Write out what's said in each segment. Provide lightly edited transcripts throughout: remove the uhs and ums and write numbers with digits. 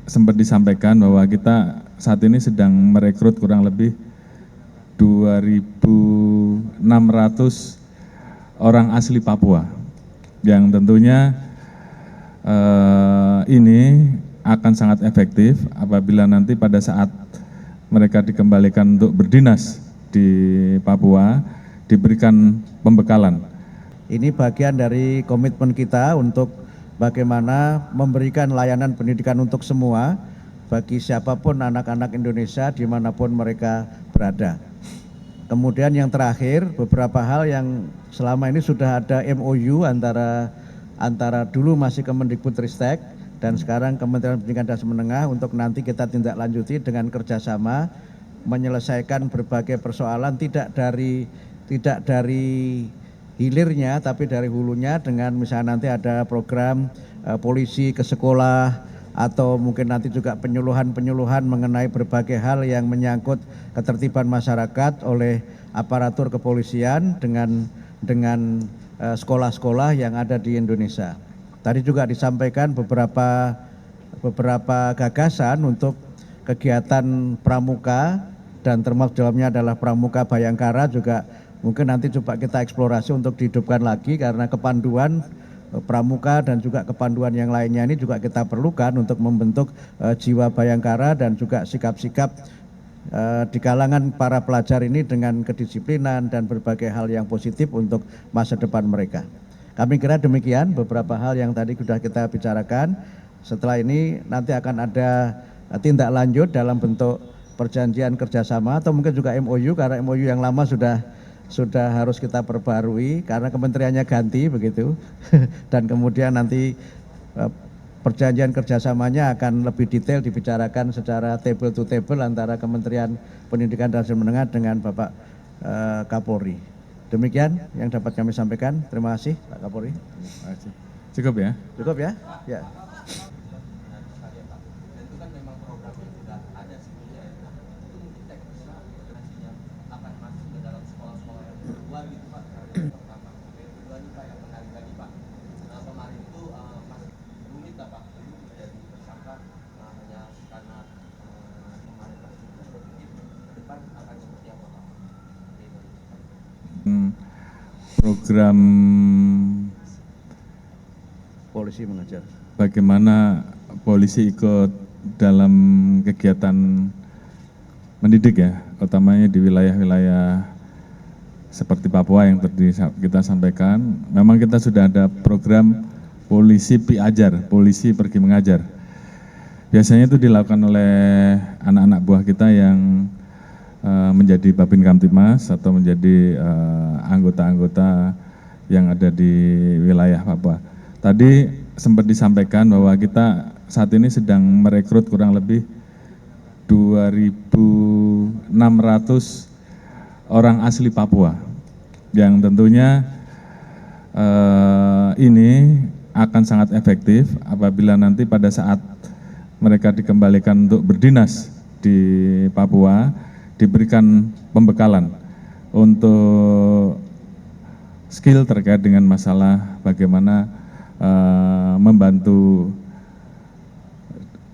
Sempat disampaikan bahwa kita saat ini sedang merekrut kurang lebih 2.600 orang asli Papua yang tentunya ini akan sangat efektif apabila nanti pada saat mereka dikembalikan untuk berdinas di Papua diberikan pembekalan. Ini bagian dari komitmen kita untuk bagaimana memberikan layanan pendidikan untuk semua bagi siapapun anak-anak Indonesia dimanapun mereka berada. Kemudian yang terakhir, beberapa hal yang selama ini sudah ada MOU antara dulu masih Kemendikbudristek dan sekarang Kementerian Pendidikan dan Menengah untuk nanti kita tindak lanjuti dengan kerjasama menyelesaikan berbagai persoalan tidak dari hilirnya tapi dari hulunya dengan misalnya nanti ada program polisi ke sekolah atau mungkin nanti juga penyuluhan mengenai berbagai hal yang menyangkut ketertiban masyarakat oleh aparatur kepolisian dengan sekolah-sekolah yang ada di Indonesia. Tadi juga disampaikan beberapa gagasan untuk kegiatan pramuka dan termasuk dalamnya adalah pramuka Bayangkara juga mungkin nanti coba kita eksplorasi untuk dihidupkan lagi karena kepanduan pramuka dan juga kepanduan yang lainnya ini juga kita perlukan untuk membentuk jiwa Bayangkara dan juga sikap-sikap di kalangan para pelajar ini dengan kedisiplinan dan berbagai hal yang positif untuk masa depan mereka. Kami kira demikian beberapa hal yang tadi sudah kita bicarakan. Setelah ini nanti akan ada tindak lanjut dalam bentuk perjanjian kerjasama atau mungkin juga MOU karena MOU yang lama sudah harus kita perbarui karena kementeriannya ganti begitu dan kemudian nanti perjanjian kerjasamanya akan lebih detail dibicarakan secara table to table antara Kementerian Pendidikan dan Menengah dengan Bapak Kapolri. Demikian yang dapat kami sampaikan. Terima kasih Pak Kapolri. Cukup ya? Cukup ya? Ya. Program Polisi mengajar. Bagaimana polisi ikut dalam kegiatan mendidik ya, utamanya di wilayah-wilayah seperti Papua yang tadi kita sampaikan. Memang kita sudah ada program polisi Piajar, polisi pergi mengajar. Biasanya itu dilakukan oleh anak-anak buah kita yang menjadi Babin Kamtibmas atau menjadi anggota-anggota yang ada di wilayah Papua. Tadi sempat disampaikan bahwa kita saat ini sedang merekrut kurang lebih 2.600 orang asli Papua yang tentunya ini akan sangat efektif apabila nanti pada saat mereka dikembalikan untuk berdinas di Papua diberikan pembekalan untuk skill terkait dengan masalah bagaimana membantu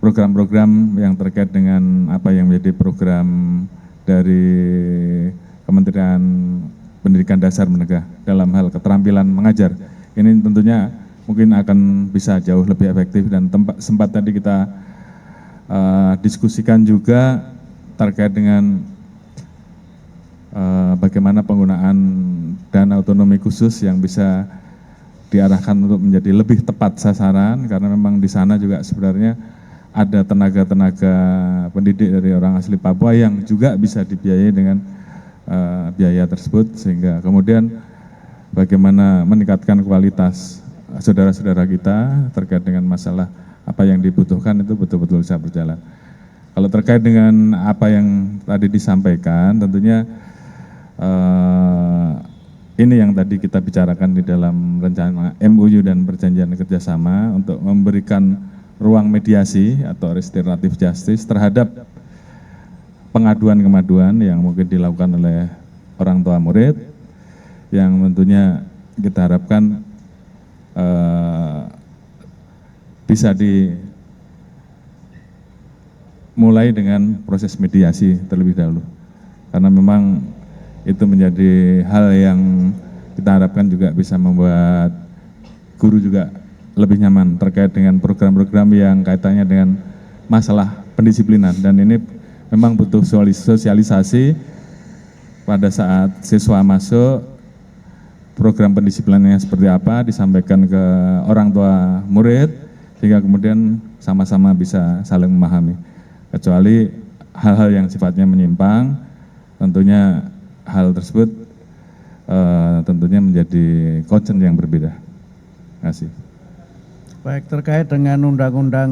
program-program yang terkait dengan apa yang menjadi program dari Kementerian Pendidikan Dasar Menengah dalam hal keterampilan mengajar. Ini tentunya mungkin akan bisa jauh lebih efektif dan sempat tadi kita diskusikan juga terkait dengan bagaimana penggunaan dana otonomi khusus yang bisa diarahkan untuk menjadi lebih tepat sasaran karena memang di sana juga sebenarnya ada tenaga-tenaga pendidik dari orang asli Papua yang juga bisa dibiayai dengan biaya tersebut sehingga kemudian bagaimana meningkatkan kualitas saudara-saudara kita terkait dengan masalah apa yang dibutuhkan itu betul-betul bisa berjalan. Kalau terkait dengan apa yang tadi disampaikan, tentunya ini yang tadi kita bicarakan di dalam rencana MOU dan perjanjian kerjasama untuk memberikan ruang mediasi atau restoratif justice terhadap pengaduan-kemaduan yang mungkin dilakukan oleh orang tua murid, yang tentunya kita harapkan bisa mulai dengan proses mediasi terlebih dahulu. Karena memang itu menjadi hal yang kita harapkan juga bisa membuat guru juga lebih nyaman terkait dengan program-program yang kaitannya dengan masalah pendisiplinan, dan ini memang butuh sosialisasi pada saat siswa masuk, program pendisiplinannya seperti apa disampaikan ke orang tua murid sehingga kemudian sama-sama bisa saling memahami. Kecuali hal-hal yang sifatnya menyimpang, tentunya hal tersebut tentunya menjadi concern yang berbeda. Terima kasih. Baik, terkait dengan Undang-Undang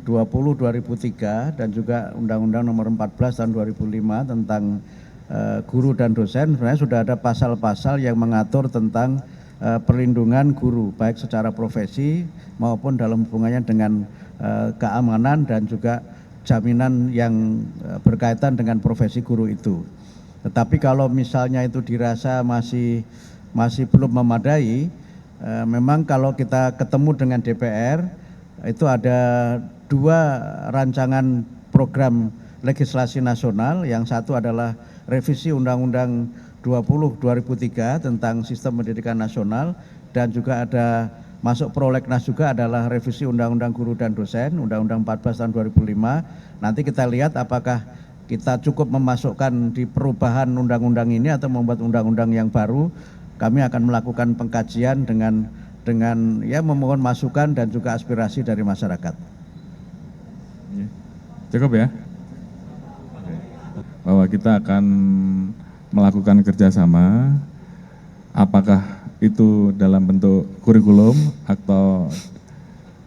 20 2003 dan juga Undang-Undang Nomor 14 tahun 2005 tentang guru dan dosen, sebenarnya sudah ada pasal-pasal yang mengatur tentang perlindungan guru, baik secara profesi maupun dalam hubungannya dengan keamanan dan juga jaminan yang berkaitan dengan profesi guru itu. Tetapi kalau misalnya itu dirasa masih belum memadai, memang kalau kita ketemu dengan DPR, itu ada 2 rancangan program legislasi nasional. Yang satu adalah revisi Undang-Undang 20 2003 tentang sistem pendidikan nasional, dan juga ada masuk prolegnas juga adalah revisi Undang-Undang Guru dan Dosen, Undang-Undang 14 tahun 2005. Nanti kita lihat apakah kita cukup memasukkan di perubahan undang-undang ini atau membuat undang-undang yang baru. Kami akan melakukan pengkajian dengan ya memohon masukan dan juga aspirasi dari masyarakat. Cukup ya? Bahwa kita akan melakukan kerjasama, apakah itu dalam bentuk kurikulum atau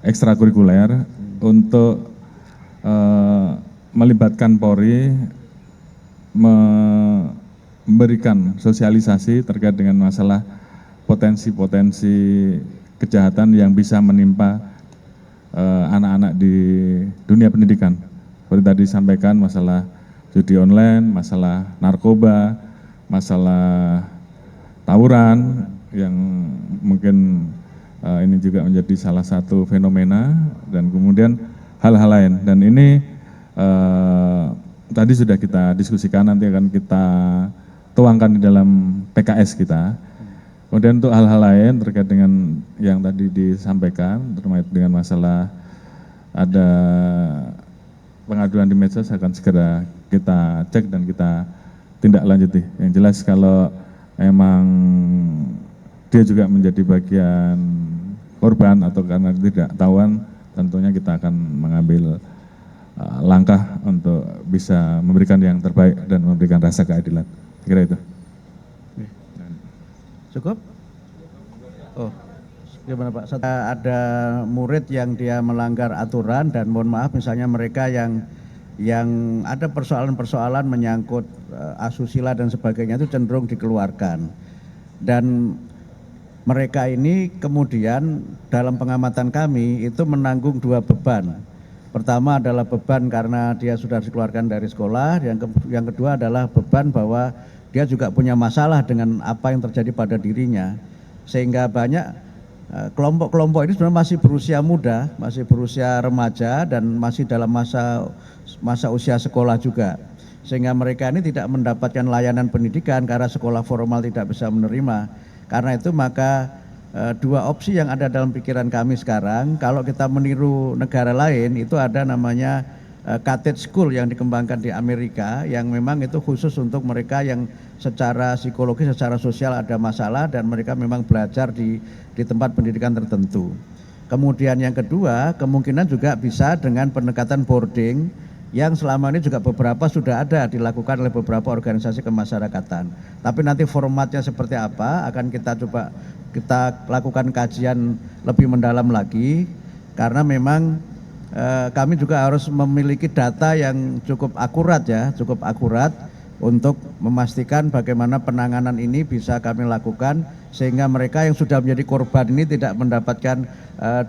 ekstrakurikuler, untuk melibatkan Polri, memberikan sosialisasi terkait dengan masalah potensi-potensi kejahatan yang bisa menimpa anak-anak di dunia pendidikan. Seperti tadi disampaikan masalah judi online, masalah narkoba, masalah tawuran yang mungkin ini juga menjadi salah satu fenomena, dan kemudian hal-hal lain. Dan ini tadi sudah kita diskusikan, nanti akan kita tuangkan di dalam PKS kita. Kemudian untuk hal-hal lain terkait dengan yang tadi disampaikan, terkait dengan masalah ada pengaduan di medsos, akan segera kita cek dan kita tindak lanjuti. Yang jelas kalau memang dia juga menjadi bagian korban atau karena tidak tahuan, tentunya kita akan mengambil langkah untuk bisa memberikan yang terbaik dan memberikan rasa keadilan. Kira itu. Cukup? Oh, gimana Pak? Ada murid yang dia melanggar aturan, dan mohon maaf misalnya mereka yang ada persoalan-persoalan menyangkut asusila dan sebagainya, itu cenderung dikeluarkan. Dan mereka ini kemudian dalam pengamatan kami itu menanggung 2 beban. Pertama adalah beban karena dia sudah dikeluarkan dari sekolah, yang kedua adalah beban bahwa dia juga punya masalah dengan apa yang terjadi pada dirinya, sehingga banyak kelompok-kelompok ini sebenarnya masih berusia muda, masih berusia remaja, dan masih dalam masa usia sekolah juga, sehingga mereka ini tidak mendapatkan layanan pendidikan karena sekolah formal tidak bisa menerima. Karena itu maka 2 opsi yang ada dalam pikiran kami sekarang, kalau kita meniru negara lain, itu ada namanya cottage school yang dikembangkan di Amerika, yang memang itu khusus untuk mereka yang secara psikologis, secara sosial ada masalah, dan mereka memang belajar di tempat pendidikan tertentu. Kemudian yang kedua, kemungkinan juga bisa dengan pendekatan boarding, yang selama ini juga beberapa sudah ada dilakukan oleh beberapa organisasi kemasyarakatan. Tapi nanti formatnya seperti apa akan kita lakukan kajian lebih mendalam lagi, karena memang kami juga harus memiliki data yang cukup akurat untuk memastikan bagaimana penanganan ini bisa kami lakukan, sehingga mereka yang sudah menjadi korban ini tidak mendapatkan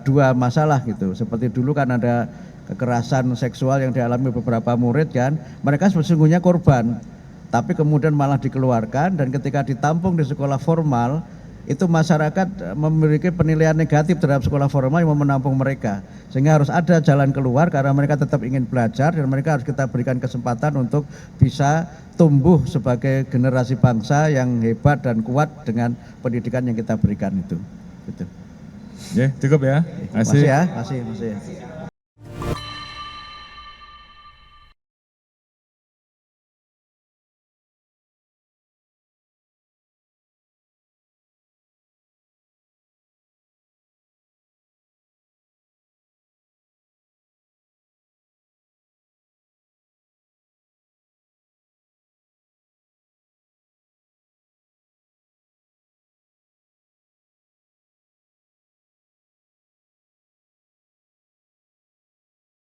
2 masalah gitu. Seperti dulu kan ada kekerasan seksual yang dialami beberapa murid kan, mereka sesungguhnya korban, tapi kemudian malah dikeluarkan, dan ketika ditampung di sekolah formal itu masyarakat memiliki penilaian negatif terhadap sekolah formal yang mau menampung mereka. Sehingga harus ada jalan keluar karena mereka tetap ingin belajar dan mereka harus kita berikan kesempatan untuk bisa tumbuh sebagai generasi bangsa yang hebat dan kuat dengan pendidikan yang kita berikan itu. Gitu. Oke, cukup ya. Masih ya, masih.